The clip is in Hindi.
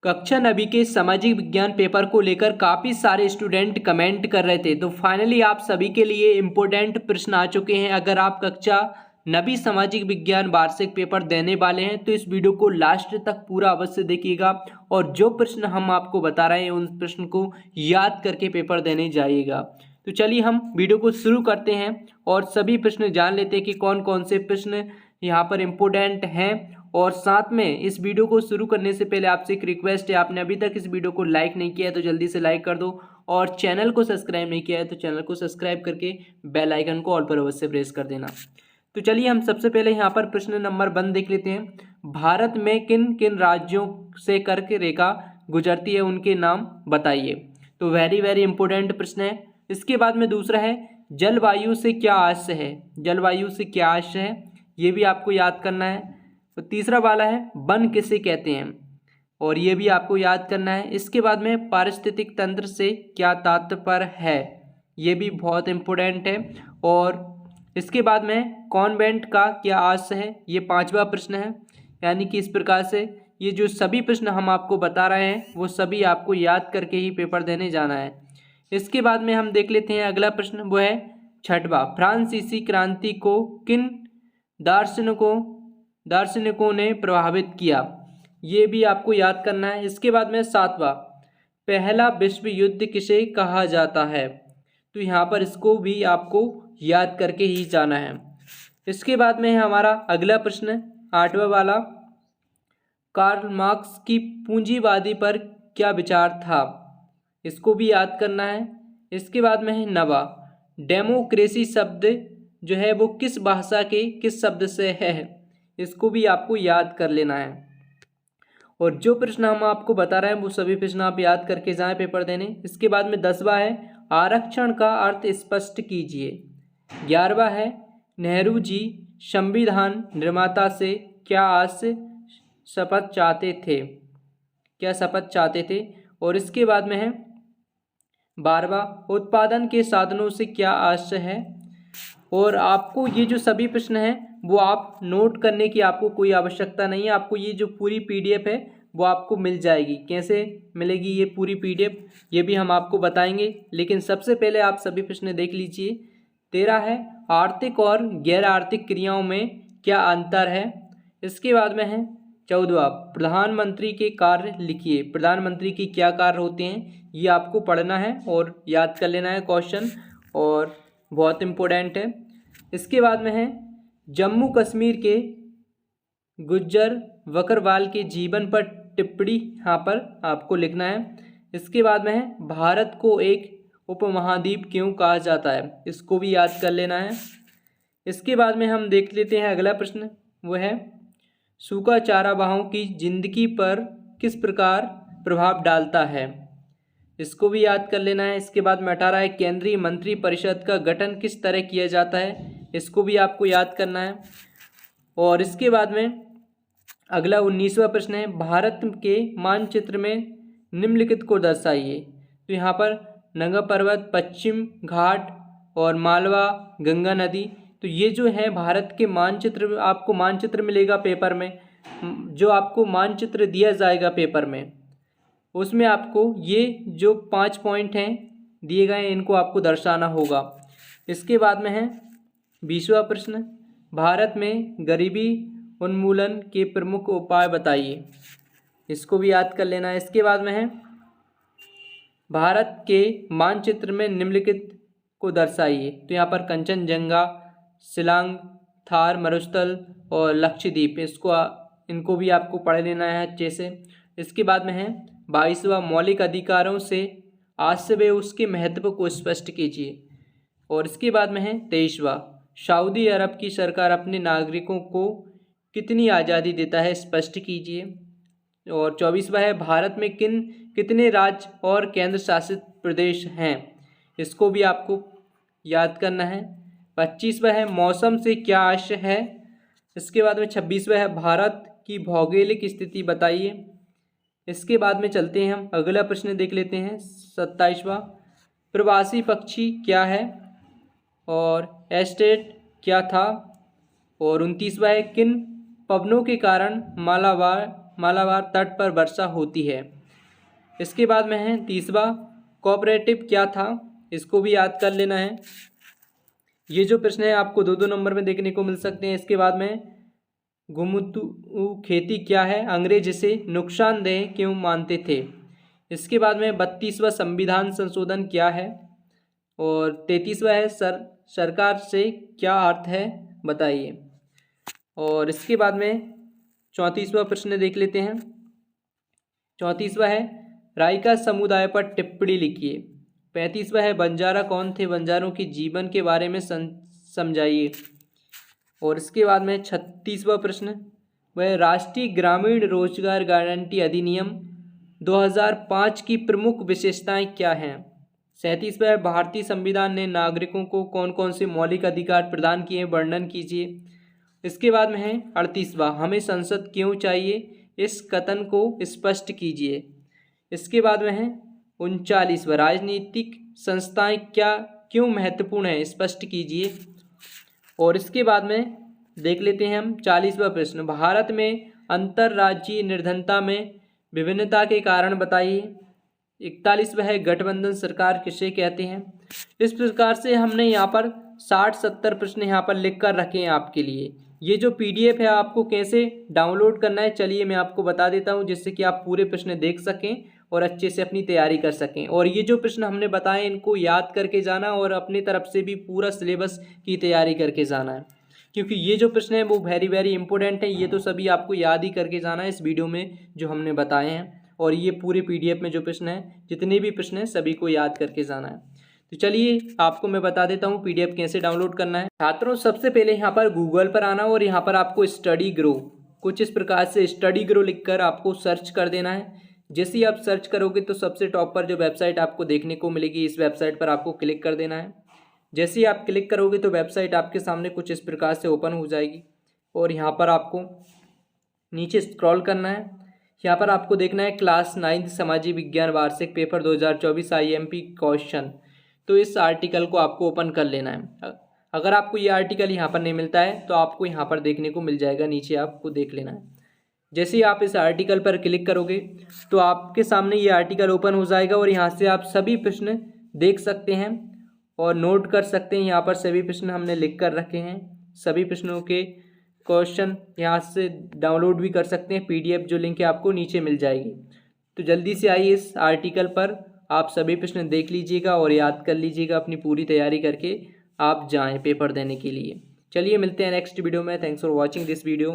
कक्षा 9वीं के सामाजिक विज्ञान पेपर को लेकर काफ़ी सारे स्टूडेंट कमेंट कर रहे थे, तो फाइनली आप सभी के लिए इम्पोर्टेंट प्रश्न आ चुके हैं। अगर आप कक्षा 9वीं सामाजिक विज्ञान वार्षिक पेपर देने वाले हैं तो इस वीडियो को लास्ट तक पूरा अवश्य देखिएगा और जो प्रश्न हम आपको बता रहे हैं उन प्रश्न को याद करके पेपर देने जाइएगा। तो चलिए हम वीडियो को शुरू करते हैं और सभी प्रश्न जान लेते हैं कि कौन कौन से प्रश्न यहाँ पर इम्पोर्टेंट हैं। और साथ में इस वीडियो को शुरू करने से पहले आपसे एक रिक्वेस्ट है, आपने अभी तक इस वीडियो को लाइक नहीं किया है तो जल्दी से लाइक कर दो और चैनल को सब्सक्राइब नहीं किया है तो चैनल को सब्सक्राइब करके बेल आइकन को ऑल पर अवश्य प्रेस कर देना। तो चलिए हम सबसे पहले यहाँ पर प्रश्न नंबर 1 देख लेते हैं। भारत में किन किन राज्यों से कर्क रेखा गुजरती है, उनके नाम बताइए। तो वेरी इंपॉर्टेंट प्रश्न है। इसके बाद में दूसरा है जलवायु से क्या आशय है, जलवायु से क्या आशय है, ये भी आपको याद करना है। तो तीसरा वाला है वन किसे कहते हैं और ये भी आपको याद करना है। इसके बाद में पारिस्थितिक तंत्र से क्या तात्पर्य है, ये भी बहुत इम्पोर्टेंट है। और इसके बाद में कॉन्वेंट का क्या आशय है, ये 5वां प्रश्न है। यानी कि इस प्रकार से ये जो सभी प्रश्न हम आपको बता रहे हैं वो सभी आपको याद करके ही पेपर देने जाना है। इसके बाद में हम देख लेते हैं अगला प्रश्न, वो है 6वां, फ्रांसीसी क्रांति को किन दार्शनिकों ने प्रभावित किया, ये भी आपको याद करना है। इसके बाद में 7वां, पहला विश्व युद्ध किसे कहा जाता है, तो यहाँ पर इसको भी आपको याद करके ही जाना है। इसके बाद में है हमारा अगला प्रश्न 8वां वाला, कार्ल मार्क्स की पूंजीवादी पर क्या विचार था, इसको भी याद करना है। इसके बाद में है 9वां, डेमोक्रेसी शब्द जो है वो किस भाषा के किस शब्द से है, इसको भी आपको याद कर लेना है। और जो प्रश्न हम आपको बता रहे हैं वो सभी प्रश्न आप याद करके जाएं पेपर देने। इसके बाद में 10वां है आरक्षण का अर्थ स्पष्ट कीजिए। 11वां है नेहरू जी संविधान निर्माता से क्या शपथ चाहते थे। और इसके बाद में है 12वां, उत्पादन के साधनों से क्या आशय है। और आपको ये जो सभी प्रश्न हैं वो आप नोट करने की आपको कोई आवश्यकता नहीं है। आपको ये जो पूरी पीडीएफ है वो आपको मिल जाएगी। कैसे मिलेगी ये पूरी पीडीएफ, ये भी हम आपको बताएंगे, लेकिन सबसे पहले आप सभी प्रश्न देख लीजिए। 13 है आर्थिक और गैर आर्थिक क्रियाओं में क्या अंतर है। इसके बाद में है 14वां, प्रधानमंत्री के कार्य लिखिए। प्रधानमंत्री की क्या कार्य होते हैं ये आपको पढ़ना है और याद कर लेना है क्वेश्चन, और बहुत इम्पोर्टेंट है। इसके बाद में है जम्मू कश्मीर के गुज्जर बकरवाल के जीवन पर टिप्पणी यहाँ पर आपको लिखना है। इसके बाद में है भारत को एक उपमहाद्वीप क्यों कहा जाता है, इसको भी याद कर लेना है। इसके बाद में हम देख लेते हैं अगला प्रश्न, वो है सूखा चारागाहों की जिंदगी पर किस प्रकार प्रभाव डालता है, इसको भी याद कर लेना है। इसके बाद में 18 है केंद्रीय मंत्री परिषद का गठन किस तरह किया जाता है, इसको भी आपको याद करना है। और इसके बाद में अगला 19वां प्रश्न है भारत के मानचित्र में निम्नलिखित को दर्शाइए। तो यहाँ पर नंगा पर्वत, पश्चिम घाट और मालवा, गंगा नदी, तो ये जो है भारत के मानचित्र, आपको मानचित्र मिलेगा पेपर में, जो आपको मानचित्र दिया जाएगा पेपर में, उसमें आपको ये जो 5 पॉइंट हैं दिए गए हैं इनको आपको दर्शाना होगा। इसके बाद में है 20वां प्रश्न, भारत में गरीबी उन्मूलन के प्रमुख उपाय बताइए, इसको भी याद कर लेना है। इसके बाद में है भारत के मानचित्र में निम्नलिखित को दर्शाइए। तो यहाँ पर कंचनजंगा, शिलांग, थार मरुस्थल और लक्षद्वीप, इनको भी आपको पढ़ लेना है अच्छे से। इसके बाद में है 22वां, मौलिक अधिकारों से आशय व उसके महत्व को स्पष्ट कीजिए। और इसके बाद में है 23वां, सऊदी अरब की सरकार अपने नागरिकों को कितनी आज़ादी देता है, स्पष्ट कीजिए। और 24वां है भारत में कितने राज्य और केंद्र शासित प्रदेश हैं, इसको भी आपको याद करना है। 25वां है मौसम से क्या आशय है। इसके बाद में 26वां है भारत की भौगोलिक स्थिति बताइए। इसके बाद में चलते हैं हम अगला प्रश्न देख लेते हैं 27वां, प्रवासी पक्षी क्या है और एस्टेट क्या था। और 29वां है किन पवनों के कारण मालाबार मालाबार तट पर वर्षा होती है। इसके बाद में है 30वां, कोऑपरेटिव क्या था, इसको भी याद कर लेना है। ये जो प्रश्न है आपको 2-2 नंबर में देखने को मिल सकते हैं। इसके बाद में घुमुतु खेती क्या है, अंग्रेज इसे नुकसानदेह क्यों मानते थे। इसके बाद में 32वां, संविधान संशोधन क्या है। और 33वां है सरकार से क्या अर्थ है बताइए। और इसके बाद में 34वां प्रश्न देख लेते हैं। 34वां है राइका समुदाय पर टिप्पणी लिखिए। 35वां है बंजारा कौन थे, बंजारों के जीवन के बारे में समझाइए। और इसके बाद में 36वां प्रश्न वह राष्ट्रीय ग्रामीण रोजगार गारंटी अधिनियम 2005 की प्रमुख विशेषताएं क्या हैं। 37वां है भारतीय संविधान ने नागरिकों को कौन कौन से मौलिक अधिकार प्रदान किए, वर्णन कीजिए। इसके बाद में है 38वां हमें संसद क्यों चाहिए, इस कथन को स्पष्ट कीजिए। इसके बाद में है 39वां राजनीतिक संस्थाएं क्यों महत्वपूर्ण है, स्पष्ट कीजिए। और इसके बाद में देख लेते हैं हम 40वां प्रश्न भारत में अंतर्राज्यीय निर्धनता में विभिन्नता के कारण बताइए। 41वां है गठबंधन सरकार किसे कहते हैं। इस प्रकार से हमने यहाँ पर 60-70 प्रश्न यहाँ पर लिख कर रखे हैं आपके लिए। ये जो PDF है आपको कैसे डाउनलोड करना है चलिए मैं आपको बता देता हूँ, जिससे कि आप पूरे प्रश्न देख सकें और अच्छे से अपनी तैयारी कर सकें। और ये जो प्रश्न हमने बताए इनको याद करके जाना और अपनी तरफ से भी पूरा सिलेबस की तैयारी करके जाना है, क्योंकि ये जो प्रश्न है वो वेरी इंपॉर्टेंट है। ये तो सभी आपको याद ही करके जाना है इस वीडियो में जो हमने बताए हैं। और ये पूरे PDF में जो प्रश्न है, जितने भी प्रश्न हैं सभी को याद करके जाना है। तो चलिए आपको मैं बता देता हूँ PDF कैसे डाउनलोड करना है। छात्रों सबसे पहले यहाँ पर गूगल पर आना और यहाँ पर आपको स्टडी ग्रो, कुछ इस प्रकार से स्टडी ग्रो लिखकर आपको सर्च कर देना है। जैसे ही आप सर्च करोगे तो सबसे टॉप पर जो वेबसाइट आपको देखने को मिलेगी, इस वेबसाइट पर आपको क्लिक कर देना है। जैसे ही आप क्लिक करोगे तो वेबसाइट आपके सामने कुछ इस प्रकार से ओपन हो जाएगी। और यहाँ पर आपको नीचे स्क्रॉल करना है। यहाँ पर आपको देखना है क्लास 9 सामाजिक विज्ञान वार्षिक पेपर 2024 IMP क्वेश्चन। तो इस आर्टिकल को आपको ओपन कर लेना है। अगर आपको ये आर्टिकल यहाँ पर नहीं मिलता है तो आपको यहाँ पर देखने को मिल जाएगा, नीचे आपको देख लेना है। जैसे ही आप इस आर्टिकल पर क्लिक करोगे तो आपके सामने ये आर्टिकल ओपन हो जाएगा और यहाँ से आप सभी प्रश्न देख सकते हैं और नोट कर सकते हैं। यहाँ पर सभी प्रश्न हमने लिख कर रखे हैं। सभी प्रश्नों के क्वेश्चन यहाँ से डाउनलोड भी कर सकते हैं। PDF जो लिंक है आपको नीचे मिल जाएगी। तो जल्दी से आइए इस आर्टिकल पर आप सभी प्रश्न देख लीजिएगा और याद कर लीजिएगा। अपनी पूरी तैयारी करके आप जाएं पेपर देने के लिए। चलिए मिलते हैं नेक्स्ट वीडियो में। Thanks for watching this video.